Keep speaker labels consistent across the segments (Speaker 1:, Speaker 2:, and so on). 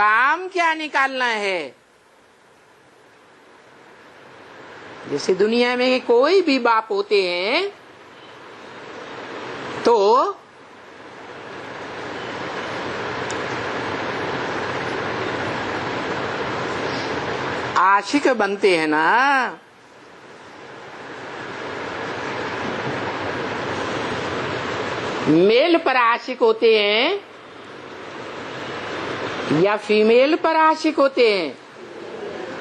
Speaker 1: काम क्या निकालना है। जैसे दुनिया में कोई भी बाप होते हैं तो आशिक बनते हैं ना। मेल पर आशिक होते हैं या फीमेल पर आशिक होते हैं?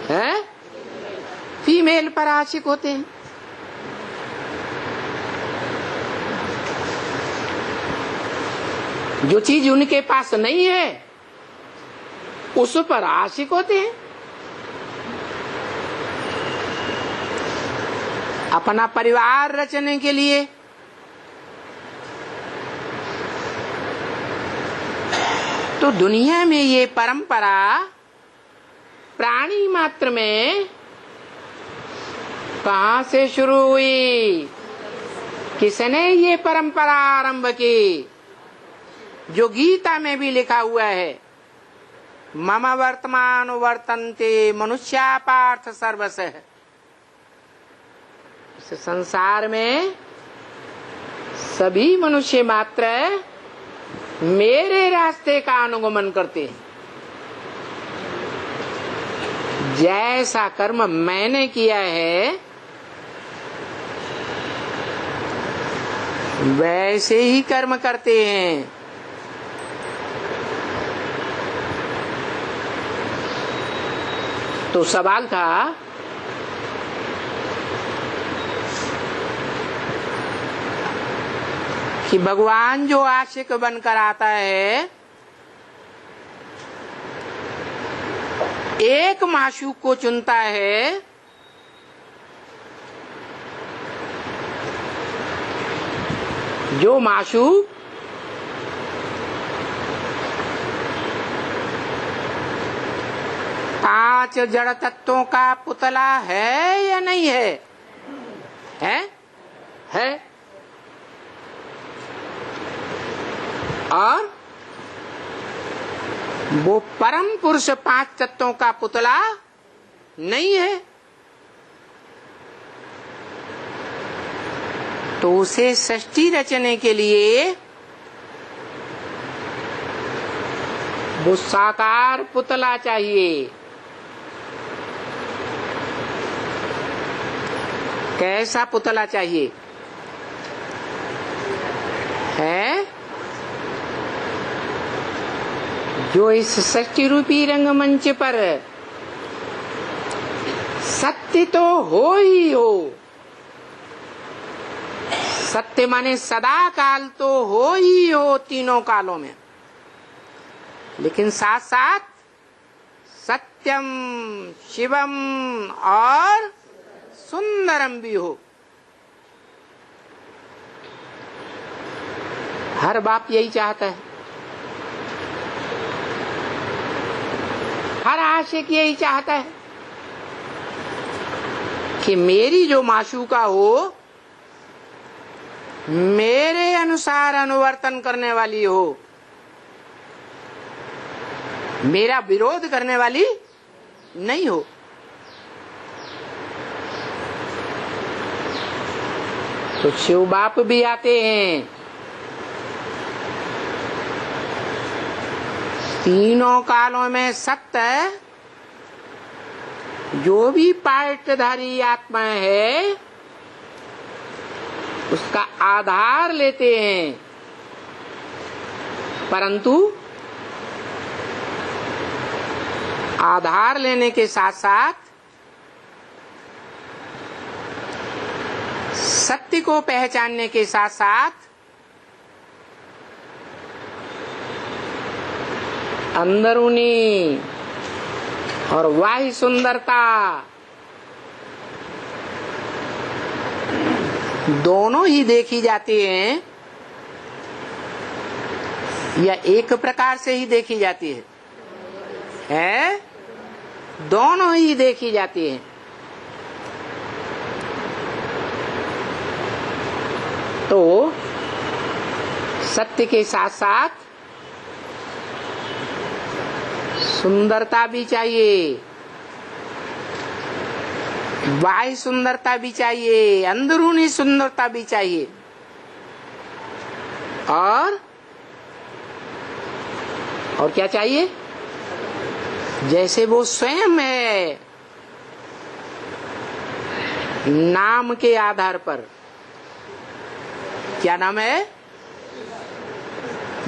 Speaker 1: हैं? फीमेल पर आशिक होते हैं। जो चीज उनके पास नहीं है उस पर आशिक होते हैं। अपना परिवार रचने के लिए तो दुनिया में ये परंपरा प्राणी मात्र में कहां से शुरू हुई? किसने ये परंपरा आरंभ की? जो गीता में भी लिखा हुआ है, मम वर्तमान वर्तन्ते मनुष्या पार्थ सर्वशः। इस संसार में सभी मनुष्य मात्र मेरे रास्ते का अनुगमन करते हैं। जैसा कर्म मैंने किया है वैसे ही कर्म करते हैं। तो सवाल था कि भगवान जो आशिक बनकर आता है, एक माशूक को चुनता है, जो माशूक पांच जड़ तत्वों का पुतला है या नहीं है? है। और वो परम पुरुष पांच तत्वों का पुतला नहीं है। तो उसे सृष्टि रचने के लिए वो साकार पुतला चाहिए। कैसा पुतला चाहिए? है जो इस सृष्टि रूपी रंगमंच पर सत्य तो हो ही हो। सत्य माने सदा काल तो हो ही हो तीनों कालों में, लेकिन साथ साथ सत्यम शिवम और सुंदरम भी हो। हर बाप यही चाहता है, हर आशिक यही चाहता है कि मेरी जो माशूका हो मेरे अनुसार अनुवर्तन करने वाली हो, मेरा विरोध करने वाली नहीं हो। तो शिव बाप भी आते हैं, तीनों कालों में सत्य जो भी पार्टधारी आत्मा है उसका आधार लेते हैं, परंतु आधार लेने के साथ साथ सत्य को पहचानने के साथ साथ अंदरूनी और बाह्य सुंदरता दोनों ही देखी जाती हैं या एक प्रकार से ही देखी जाती है? दोनों ही देखी जाती हैं। तो सत्य के साथ साथ सुंदरता भी चाहिए, बाह्य सुंदरता भी चाहिए, अंदरूनी सुंदरता भी चाहिए, और क्या चाहिए? जैसे वो स्वयं है, नाम के आधार पर। क्या नाम है?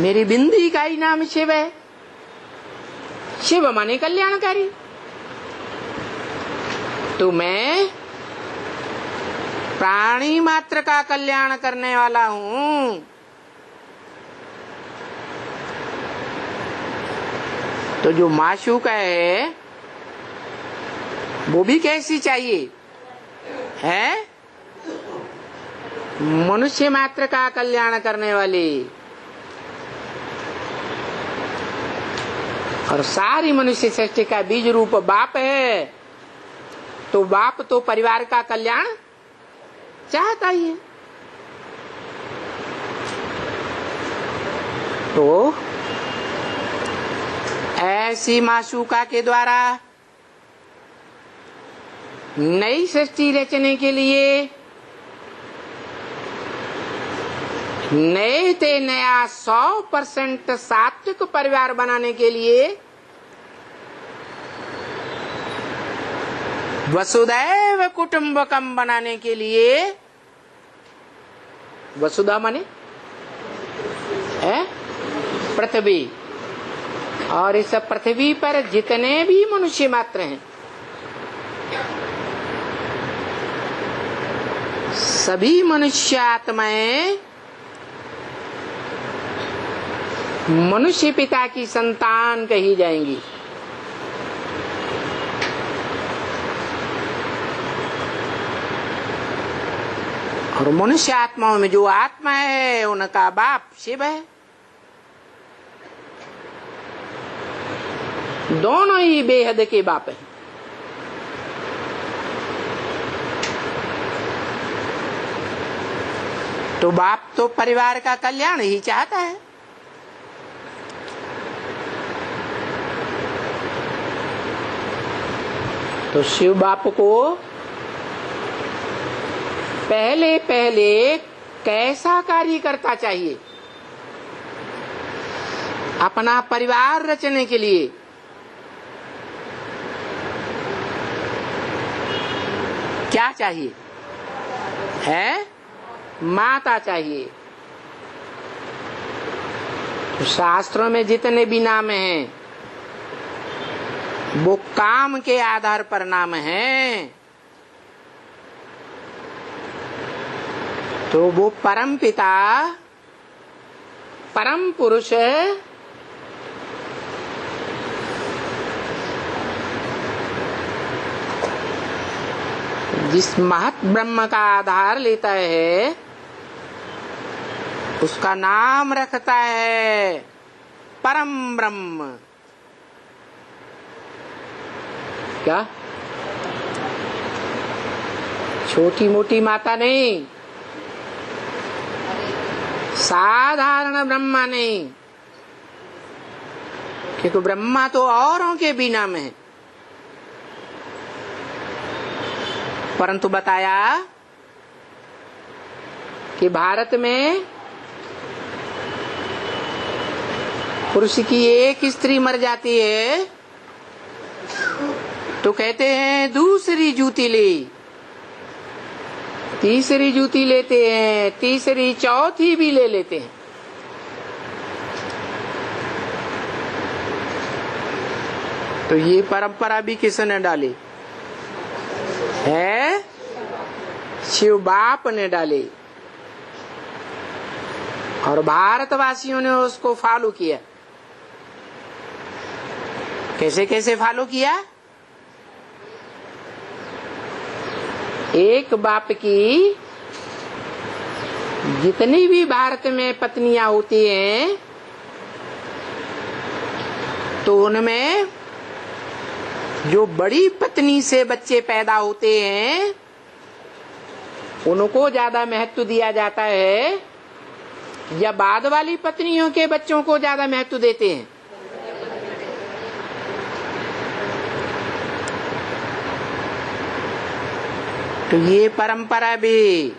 Speaker 1: मेरी बिंदी का ही नाम शिव है। शिव माने कल्याणकारी। तो मैं प्राणी मात्र का कल्याण करने वाला हूं। तो जो माशूका है वो भी कैसी चाहिए? है मनुष्य मात्र का कल्याण करने वाली। और सारी मनुष्य सृष्टि का बीज रूप बाप है, तो बाप तो परिवार का कल्याण चाहता ही है। तो ऐसी माशूका के द्वारा नई सृष्टि रचने के लिए नए ते नया 100% सात्विक परिवार बनाने के लिए वसुदैव कुटुंबकम बनाने के लिए, वसुधा माने है पृथ्वी, और इस पृथ्वी पर जितने भी मनुष्य मात्र हैं सभी मनुष्य आत्माएं मनुष्य पिता की संतान कही जाएंगी। और मनुष्य आत्माओं में जो आत्मा है उनका बाप शिव है। दोनों ही बेहद के बाप हैं। तो बाप तो परिवार का कल्याण ही चाहता है। तो शिव बाप को पहले कैसा कार्य करता चाहिए? अपना परिवार रचने के लिए क्या चाहिए? है माता चाहिए। तो शास्त्रों में जितने भी नाम हैं वो काम के आधार पर नाम है। तो वो परम पिता, परम पुरुष जिस महत ब्रह्म का आधार लेता है उसका नाम रखता है परम ब्रह्म। क्या? छोटी मोटी माता नहीं, साधारण ब्रह्मा नहीं, क्योंकि ब्रह्मा तो औरों के भी नाम है। परंतु बताया कि भारत में पुरुष की एक स्त्री मर जाती है तो कहते हैं दूसरी जूती ले, तीसरी जूती लेते हैं, तीसरी चौथी भी ले लेते हैं। तो ये परंपरा भी किसने डाली है? शिव बाप ने डाली और भारतवासियों ने उसको फॉलो किया। कैसे कैसे फॉलो किया? एक बाप की जितनी भी भारत में पत्नियां होती हैं तो उनमें जो बड़ी पत्नी से बच्चे पैदा होते हैं उनको ज्यादा महत्व दिया जाता है या बाद वाली पत्नियों के बच्चों को ज्यादा महत्व देते हैं? तो ये परंपरा भी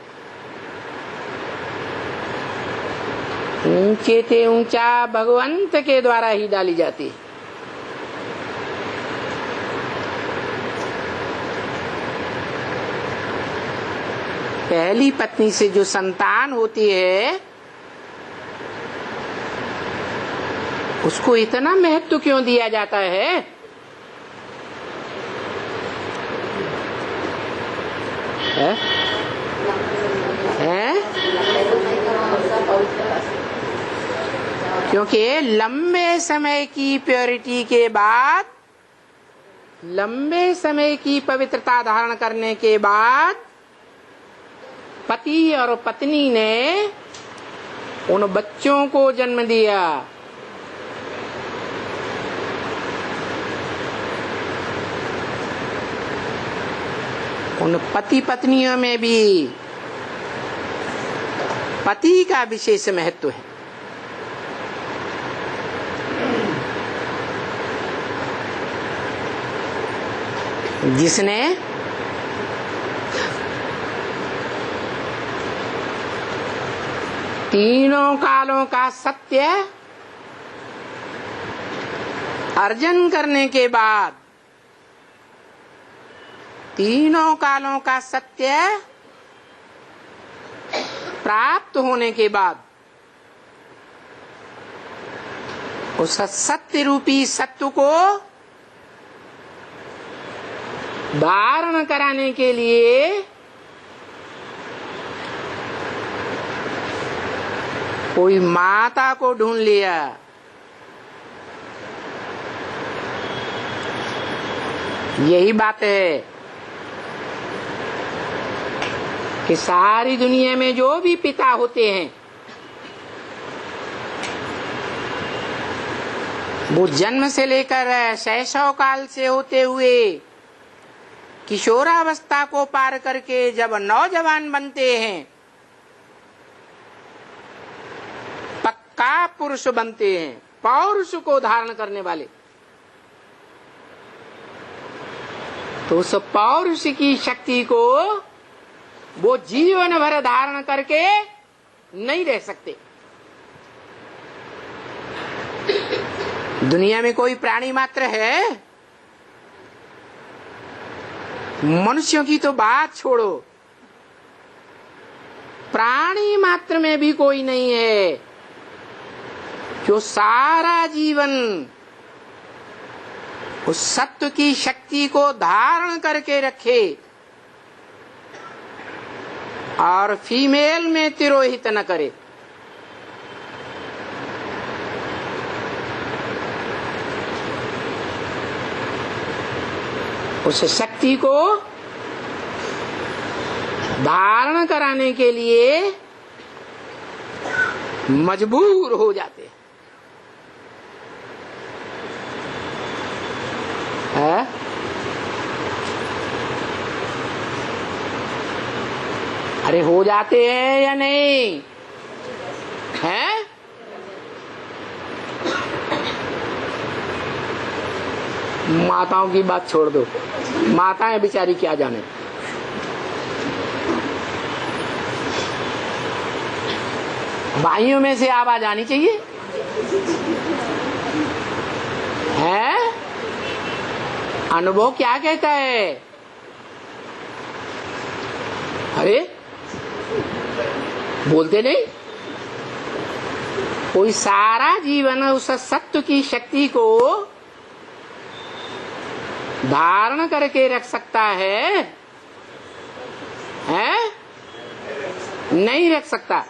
Speaker 1: ऊंचे से ऊंचा भगवंत के द्वारा ही डाली जाती है। पहली पत्नी से जो संतान होती है उसको इतना महत्व क्यों दिया जाता है? क्योंकि लंबे समय की प्योरिटी के बाद, लंबे समय की पवित्रता धारण करने के बाद पति और पत्नी ने उन बच्चों को जन्म दिया। उन पति पत्नियों में भी पति का विशेष महत्व है। जिसने तीनों कालों का सत्य अर्जन करने के बाद, तीनों कालों का सत्य प्राप्त होने के बाद उस सत्य रूपी सत्व को धारण कराने के लिए कोई माता को ढूंढ लिया। यही बात है कि सारी दुनिया में जो भी पिता होते हैं वो जन्म से लेकर शैशव काल से होते हुए किशोरावस्था को पार करके जब नौजवान बनते हैं, पक्का पुरुष बनते हैं, पौरुष को धारण करने वाले, तो उस पौरुष की शक्ति को वो जीवन भर धारण करके नहीं रह सकते। दुनिया में कोई प्राणी मात्र है, मनुष्यों की तो बात छोड़ो, प्राणी मात्र में भी कोई नहीं है जो सारा जीवन उस सत्व की शक्ति को धारण करके रखे और फीमेल में तिरोहित न करे। उस शक्ति को धारण कराने के लिए मजबूर हो जाते हैं। अरे हो जाते हैं या नहीं हैं? माताओं की बात छोड़ दो, माताएं बेचारी क्या जाने। भाइयों में से आवाज आनी चाहिए है? अनुभव क्या कहता है? अरे बोलते नहीं। कोई सारा जीवन उस सत्व की शक्ति को धारण करके रख सकता है? नहीं रख सकता।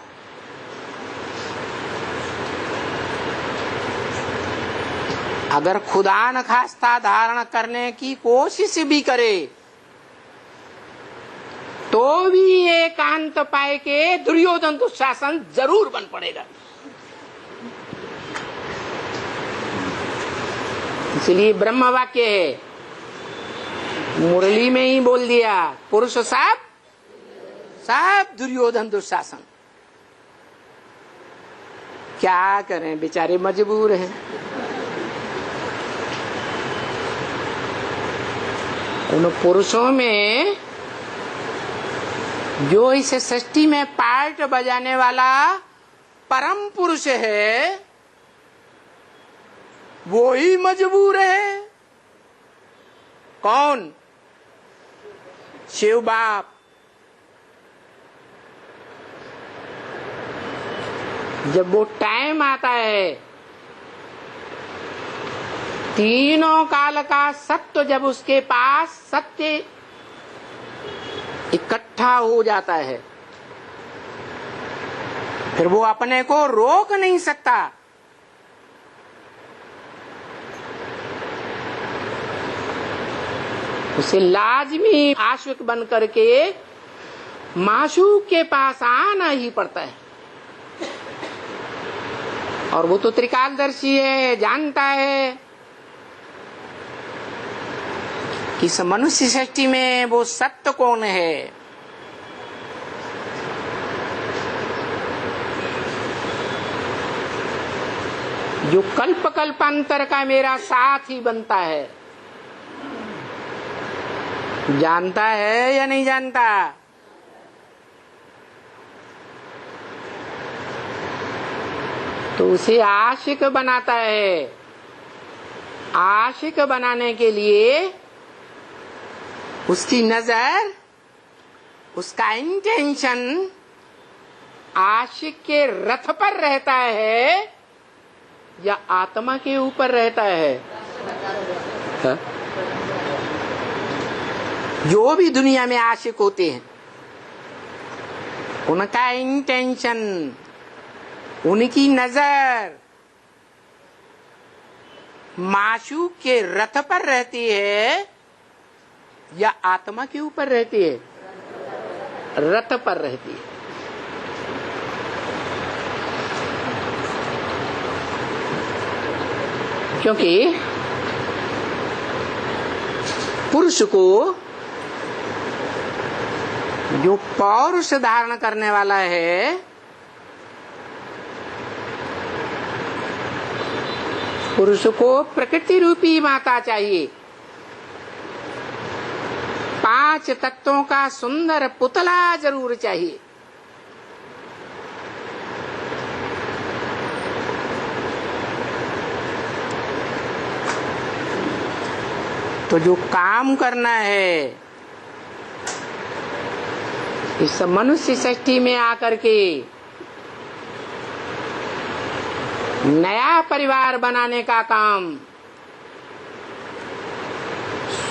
Speaker 1: अगर खुदा न खास्ता धारण करने की कोशिश भी करे तो भी एकांत पाए के दुर्योधन दुशासन जरूर बन पड़ेगा। इसलिए ब्रह्म वाक्य है, मुरली में ही बोल दिया, पुरुष सब सब दुर्योधन दुशासन। क्या करें, बेचारे मजबूर हैं। उन पुरुषों में जो इस सृष्टि में पार्ट बजाने वाला परम पुरुष है वो ही मजबूर है। कौन? शिव बाप। जब वो टाइम आता है, तीनों काल का सत्य जब उसके पास सत्य इकट्ठा हो जाता है, फिर वो अपने को रोक नहीं सकता। उसे लाजमी आशिक बन करके माशूक के पास आना ही पड़ता है। और वो तो त्रिकालदर्शी है, जानता है कि इस मनुष्य सृष्टि में वो सत्य कौन है। जो कल्प कल्पांतर का मेरा साथ ही बनता है। जानता है या नहीं जानता? तो उसे आशिक बनाता है। आशिक बनाने के लिए उसकी नजर, उसका इंटेंशन आशिक के रथ पर रहता है या आत्मा के ऊपर रहता है? हा? जो भी दुनिया में आशिक होते हैं उनका इंटेंशन, उनकी नजर माशूक के रथ पर रहती है या आत्मा के ऊपर रहती है? रथ पर रहती है। क्योंकि पुरुष को जो पौरुष धारण करने वाला है, पुरुष को प्रकृति रूपी माता चाहिए। 5 तत्वों का सुंदर पुतला जरूर चाहिए। तो जो काम करना है इस मनुष्य सृष्टि में आकर के नया परिवार बनाने का काम,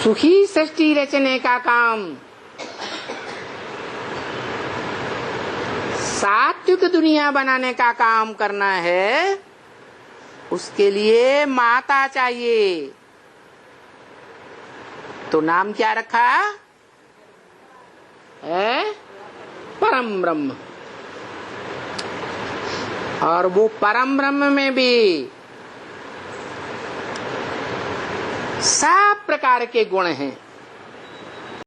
Speaker 1: सुखी सृष्टि रचने का काम, सात्विक दुनिया बनाने का काम करना है, उसके लिए माता चाहिए। तो नाम क्या रखा है? परम ब्रह्म। और वो परम ब्रह्म में भी सब प्रकार के गुण हैं।